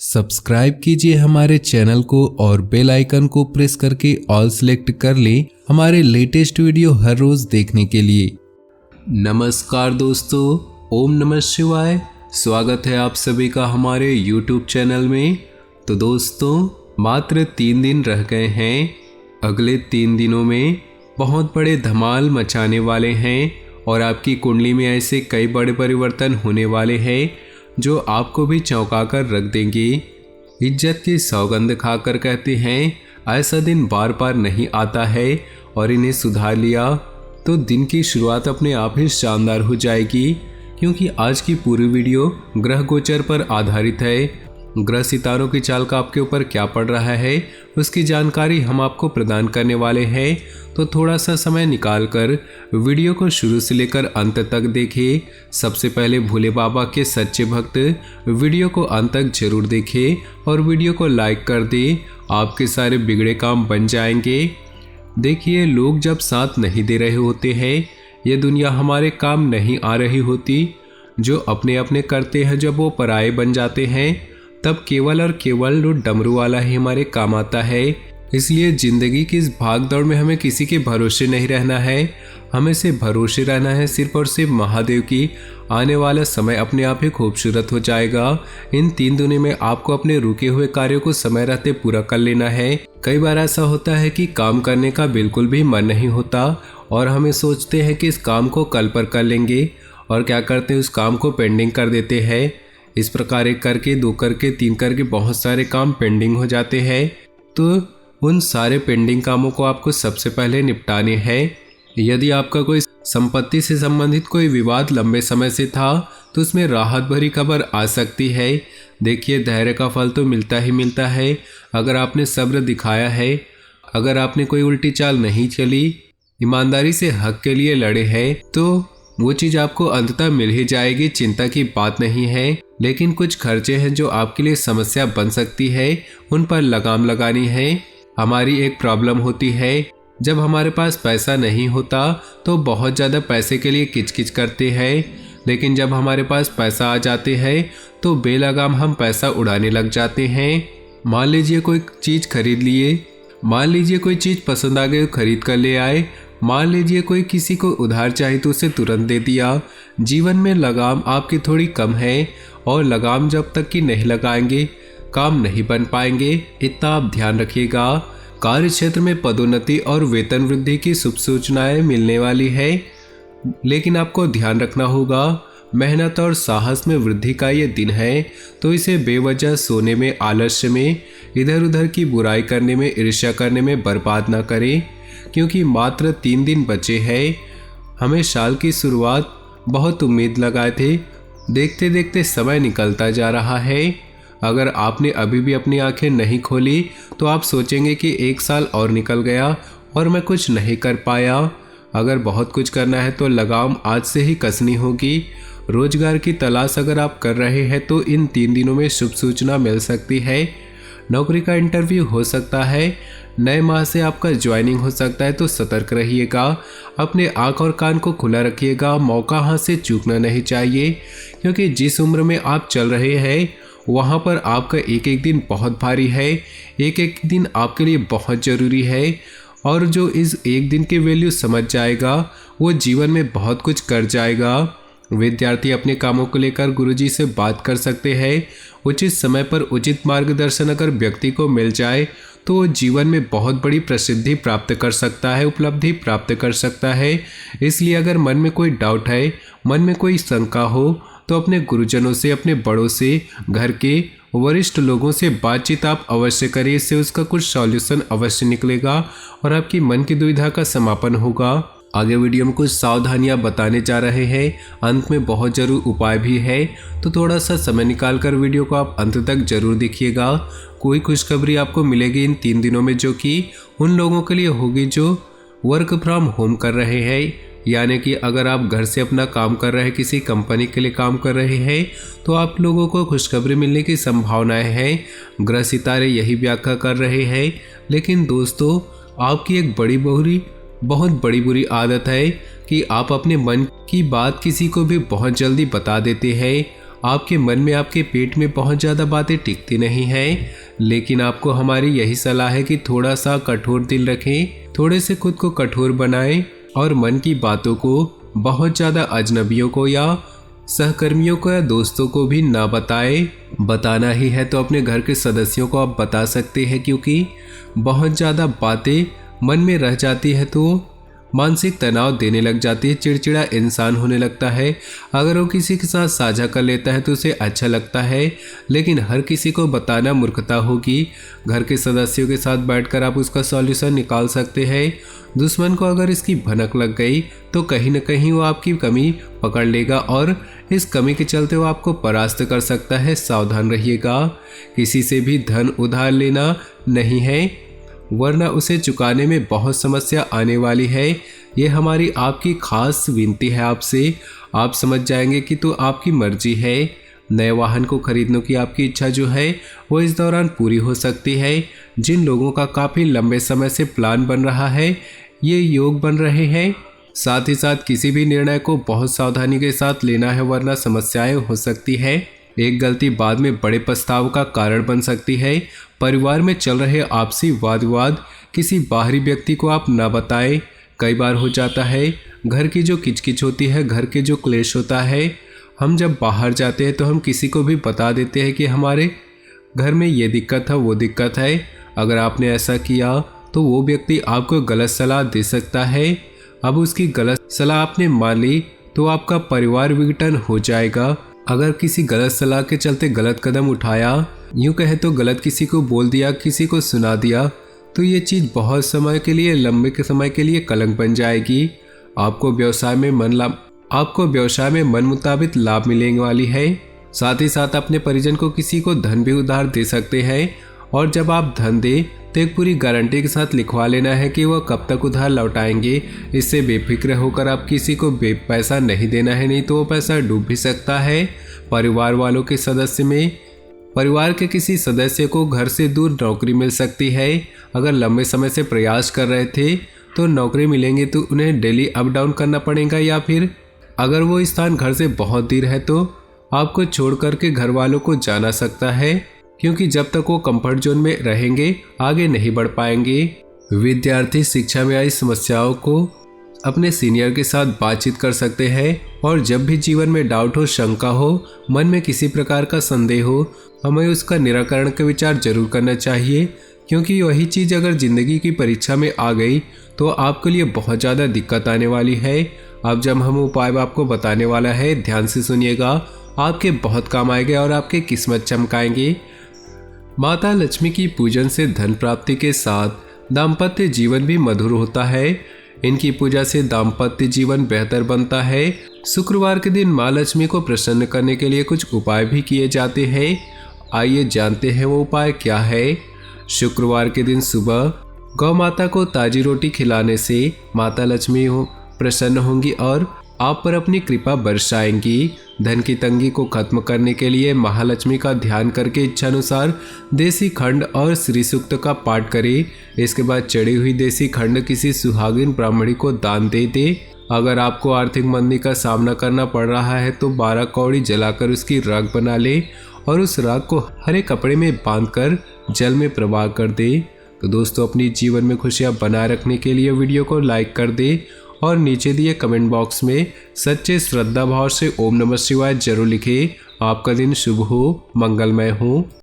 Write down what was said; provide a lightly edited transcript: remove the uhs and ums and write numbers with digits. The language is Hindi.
सब्सक्राइब कीजिए हमारे चैनल को और बेल आइकन को प्रेस करके ऑल सेलेक्ट कर लें हमारे लेटेस्ट वीडियो हर रोज देखने के लिए। नमस्कार दोस्तों, ओम नमः शिवाय। स्वागत है आप सभी का हमारे YouTube चैनल में। तो दोस्तों, मात्र 3 दिन रह गए हैं। अगले 3 दिनों में बहुत बड़े धमाल मचाने वाले हैं और आपकी कुंडली में ऐसे कई बड़े परिवर्तन होने वाले हैं जो आपको भी चौंका कर रख देंगे। इज्जत की सौगंध खाकर कहते हैं ऐसा दिन बार बार नहीं आता है और इन्हें सुधार लिया तो दिन की शुरुआत अपने आप ही शानदार हो जाएगी। क्योंकि आज की पूरी वीडियो ग्रह गोचर पर आधारित है। ग्रह सितारों की चाल का आपके ऊपर क्या पड़ रहा है उसकी जानकारी हम आपको प्रदान करने वाले हैं। तो थोड़ा सा समय निकालकर वीडियो को शुरू से लेकर अंत तक देखिए। सबसे पहले भोले बाबा के सच्चे भक्त वीडियो को अंत तक जरूर देखें और वीडियो को लाइक कर दें। आपके सारे बिगड़े काम बन जाएंगे। देखिए, लोग जब साथ नहीं दे रहे होते हैं, ये दुनिया हमारे काम नहीं आ रही होती। जो अपने अपने करते हैं, जब वो पराये बन जाते हैं तब केवल और केवल डमरू वाला ही हमारे काम आता है। इसलिए जिंदगी की इस भाग दौड़ में हमें किसी के भरोसे नहीं रहना है। हमें से भरोसे रहना है सिर्फ और सिर्फ महादेव की। आने वाला समय अपने आप ही खूबसूरत हो जाएगा। इन 3 दिनों में आपको अपने रुके हुए कार्यों को समय रहते पूरा कर लेना है। कई बार ऐसा होता है कि काम करने का बिल्कुल भी मन नहीं होता और हमें सोचते हैं कि इस काम को कल पर कर लेंगे और क्या करते हैं, उस काम को पेंडिंग कर देते हैं। इस प्रकार 1 करके 2 करके 3 करके बहुत सारे काम पेंडिंग हो जाते हैं। तो उन सारे पेंडिंग कामों को आपको सबसे पहले निपटाने हैं। यदि आपका कोई संपत्ति से संबंधित कोई विवाद लंबे समय से था तो उसमें राहत भरी खबर आ सकती है। देखिए, धैर्य का फल तो मिलता ही मिलता है। अगर आपने सब्र दिखाया है, अगर आपने कोई उल्टी चाल नहीं चली, ईमानदारी से हक के लिए लड़े हैं, तो वो चीज़ आपको अंततः मिल ही जाएगी। चिंता की बात नहीं है। लेकिन कुछ खर्चे हैं जो आपके लिए समस्या बन सकती है, उन पर लगाम लगानी है। हमारी एक प्रॉब्लम होती है, जब हमारे पास पैसा नहीं होता तो बहुत ज़्यादा पैसे के लिए किचकिच करते हैं। लेकिन जब हमारे पास पैसा आ जाते हैं तो बेलगाम हम पैसा उड़ाने लग जाते हैं। मान लीजिए कोई चीज़ खरीद लिए, मान लीजिए कोई चीज़ पसंद आ गई खरीद कर ले आए, मान लीजिए कोई किसी को उधार चाहिए तो उसे तुरंत दे दिया। जीवन में लगाम आपकी थोड़ी कम है और लगाम जब तक कि नहीं लगाएंगे काम नहीं बन पाएंगे। इतना आप ध्यान रखिएगा। कार्य क्षेत्र में पदोन्नति और वेतन वृद्धि की शुभ सूचनाएं मिलने वाली है, लेकिन आपको ध्यान रखना होगा मेहनत और साहस में वृद्धि का ये दिन है। तो इसे बेवजह सोने में, आलस्य में, इधर उधर की बुराई करने में, ईर्ष्या करने में बर्बाद ना करें। क्योंकि मात्र 3 दिन बचे हैं। हमें साल की शुरुआत बहुत उम्मीद लगाए थे, देखते देखते समय निकलता जा रहा है। अगर आपने अभी भी अपनी आंखें नहीं खोली तो आप सोचेंगे कि 1 साल और निकल गया और मैं कुछ नहीं कर पाया। अगर बहुत कुछ करना है तो लगाम आज से ही कसनी होगी। रोजगार की तलाश अगर आप कर रहे हैं तो इन 3 दिनों में शुभ सूचना मिल सकती है। नौकरी का इंटरव्यू हो सकता है, नए माह से आपका ज्वाइनिंग हो सकता है, तो सतर्क रहिएगा। अपने आँख और कान को खुला रखिएगा। मौका हाथ से चूकना नहीं चाहिए, क्योंकि जिस उम्र में आप चल रहे हैं वहाँ पर आपका एक एक दिन बहुत भारी है। एक एक दिन आपके लिए बहुत ज़रूरी है और जो इस एक दिन की वैल्यू समझ जाएगा वो जीवन में बहुत कुछ कर जाएगा। विद्यार्थी अपने कामों को लेकर गुरुजी से बात कर सकते हैं। उचित समय पर उचित मार्गदर्शन अगर व्यक्ति को मिल जाए तो वो जीवन में बहुत बड़ी प्रसिद्धि प्राप्त कर सकता है, उपलब्धि प्राप्त कर सकता है। इसलिए अगर मन में कोई डाउट है, मन में कोई शंका हो, तो अपने गुरुजनों से, अपने बड़ों से, घर के वरिष्ठ लोगों से बातचीत आप अवश्य करिए। इससे उसका कुछ सॉल्यूशन अवश्य निकलेगा और आपकी मन की दुविधा का समापन होगा। आगे वीडियो में कुछ सावधानियां बताने जा रहे हैं, अंत में बहुत जरूर उपाय भी है। तो थोड़ा सा समय निकालकर वीडियो को आप अंत तक जरूर देखिएगा। कोई खुशखबरी आपको मिलेगी इन 3 दिनों में, जो कि उन लोगों के लिए होगी जो वर्क फ्रॉम होम कर रहे हैं। यानी कि अगर आप घर से अपना काम कर रहे हैं, किसी कंपनी के लिए काम कर रहे हैं, तो आप लोगों को खुशखबरी मिलने की संभावनाएं हैं। ग्रह सितारे यही व्याख्या कर रहे हैं। लेकिन दोस्तों, आपकी एक बहुत बड़ी बुरी आदत है कि आप अपने मन की बात किसी को भी बहुत जल्दी बता देते हैं। आपके मन में, आपके पेट में बहुत ज़्यादा बातें टिकती नहीं हैं, लेकिन आपको हमारी यही सलाह है कि थोड़ा सा कठोर दिल रखें, थोड़े से खुद को कठोर बनाएं और मन की बातों को बहुत ज़्यादा अजनबियों को या सहकर्मियों को या दोस्तों को भी ना बताएं। बताना ही है तो अपने घर के सदस्यों को आप बता सकते हैं, क्योंकि बहुत ज़्यादा बातें मन में रह जाती है तो मानसिक तनाव देने लग जाती है, चिड़चिड़ा इंसान होने लगता है। अगर वो किसी के साथ साझा कर लेता है तो उसे अच्छा लगता है, लेकिन हर किसी को बताना मूर्खता होगी। घर के सदस्यों के साथ बैठकर आप उसका सॉल्यूशन निकाल सकते हैं। दुश्मन को अगर इसकी भनक लग गई तो कहीं न कहीं वो आपकी कमी पकड़ लेगा और इस कमी के चलते वो आपको परास्त कर सकता है। सावधान रहिएगा, किसी से भी धन उधार लेना नहीं है, वरना उसे चुकाने में बहुत समस्या आने वाली है। ये हमारी आपकी खास विनती है आपसे। आप समझ जाएंगे कि तो आपकी मर्जी है। नए वाहन को खरीदने की आपकी इच्छा जो है वो इस दौरान पूरी हो सकती है। जिन लोगों का काफ़ी लंबे समय से प्लान बन रहा है, ये योग बन रहे हैं। साथ ही साथ किसी भी निर्णय को बहुत सावधानी के साथ लेना है, वरना समस्याएं हो सकती है। एक गलती बाद में बड़े पछताव का कारण बन सकती है। परिवार में चल रहे आपसी वाद विवाद किसी बाहरी व्यक्ति को आप ना बताएं। कई बार हो जाता है, घर की जो किचकिच होती है, घर के जो क्लेश होता है, हम जब बाहर जाते हैं तो हम किसी को भी बता देते हैं कि हमारे घर में ये दिक्कत है, वो दिक्कत है। अगर आपने ऐसा किया तो वो व्यक्ति आपको गलत सलाह दे सकता है। अब उसकी गलत सलाह आपने मान ली तो आपका परिवार विघटन हो जाएगा। अगर किसी गलत सलाह के चलते गलत कदम उठाया, यूँ कहे तो गलत किसी को बोल दिया, किसी को सुना दिया, तो ये चीज़ बहुत समय के लिए, लंबे के समय के लिए कलंक बन जाएगी। आपको व्यवसाय में मन मुताबिक लाभ मिलने वाली है। साथ ही साथ अपने परिजन को किसी को धन भी उधार दे सकते हैं, और जब आप धन दें तो एक पूरी गारंटी के साथ लिखवा लेना है कि वह कब तक उधार लौटाएंगे। इससे बेफिक्र होकर आप किसी को पैसा नहीं देना है, नहीं तो वो पैसा डूब भी सकता है। परिवार के किसी सदस्य को घर से दूर नौकरी मिल सकती है। अगर लंबे समय से प्रयास कर रहे थे तो नौकरी मिलेंगे तो उन्हें डेली अप डाउन करना पड़ेगा, या फिर अगर वो स्थान घर से बहुत दूर है तो आपको छोड़ करके घर वालों को जाना सकता है, क्योंकि जब तक वो कंफर्ट जोन में रहेंगे आगे नहीं बढ़ पाएंगे। विद्यार्थी शिक्षा में आई समस्याओं को अपने सीनियर के साथ बातचीत कर सकते हैं, और जब भी जीवन में डाउट हो, शंका हो, मन में किसी प्रकार का संदेह हो, हमें उसका निराकरण का विचार जरूर करना चाहिए, क्योंकि वही चीज़ अगर ज़िंदगी की परीक्षा में आ गई तो आपके लिए बहुत ज़्यादा दिक्कत आने वाली है। अब जब हम उपाय आपको बताने वाला है, ध्यान से सुनिएगा, आपके बहुत काम आएंगे और आपके किस्मत चमकाएंगे। माता लक्ष्मी की पूजन से धन प्राप्ति के साथ दाम्पत्य जीवन भी मधुर होता है। इनकी पूजा से दाम्पत्य जीवन बेहतर बनता है। शुक्रवार के दिन माँ लक्ष्मी को प्रसन्न करने के लिए कुछ उपाय भी किए जाते हैं। आइए जानते हैं वो उपाय क्या है। शुक्रवार के दिन सुबह गौ माता को ताजी रोटी खिलाने से माता लक्ष्मी प्रसन्न होंगी और आप पर अपनी कृपा बरसाएंगी। धन की तंगी को खत्म करने के लिए महालक्ष्मी का ध्यान करके इच्छानुसार देसी खंड और श्री सूक्त का पाठ करें। इसके बाद चढ़ी हुई देसी खंड किसी सुहागिन ब्राह्मणी को दान दे दे। अगर आपको आर्थिक मंदी का सामना करना पड़ रहा है तो 12 कौड़ी जलाकर उसकी राख बना ले और उस राख को हरे कपड़े में बांधकर जल में प्रवाह कर दे। तो दोस्तों, अपनी जीवन में खुशियां बनाए रखने के लिए वीडियो को लाइक कर दे और नीचे दिए कमेंट बॉक्स में सच्चे श्रद्धा भाव से ओम नमः शिवाय जरूर लिखें। आपका दिन शुभ हो, मंगलमय हो।